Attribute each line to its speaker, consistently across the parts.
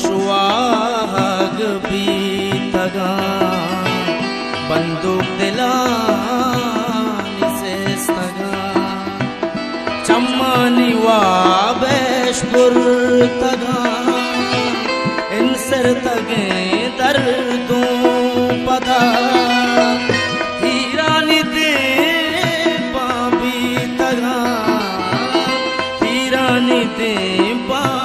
Speaker 1: शुआग भी तगा बंदूक दिलानी से तगा चम्मानी वाबेशपुर तगा इनसर तगे दर्दों पदा हीरानी दे पाबी तगा हीरानी दे पाबी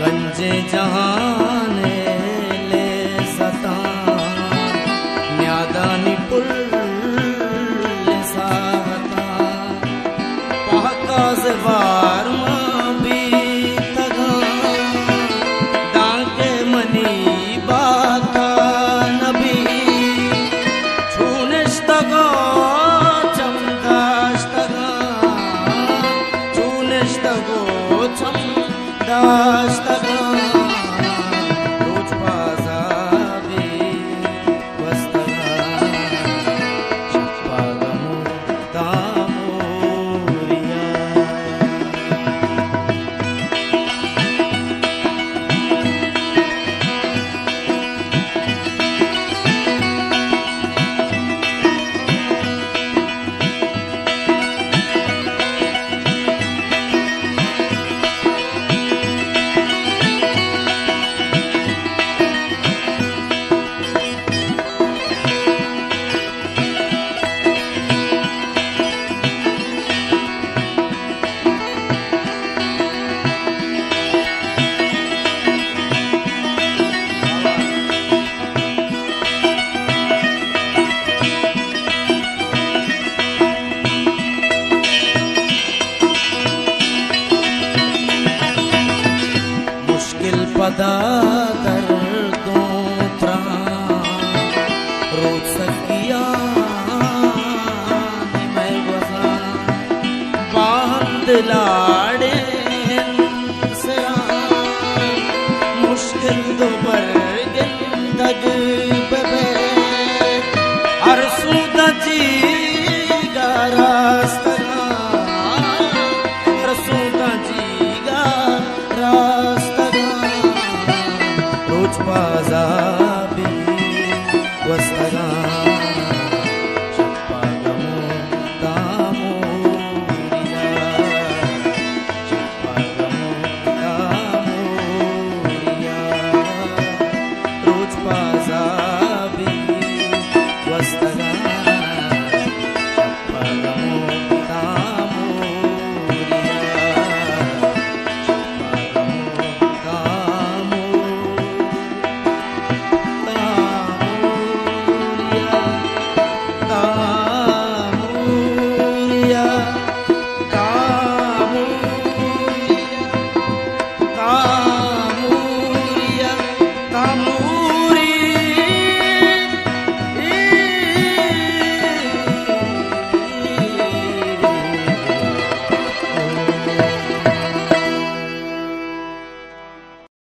Speaker 1: गंजे जहाने ले सता न्यादानी पुल साता पहका से बार मां भी तगा डांके मनी बाता नबी छूनेश तगा चमदाश तगा छूनेश तगो चमदाश तगा रोज बाजाबी वस्तगन शप्पा गमो तामूरिया पदा दर्दों रोज सकिया मैं वज़ा बांध ला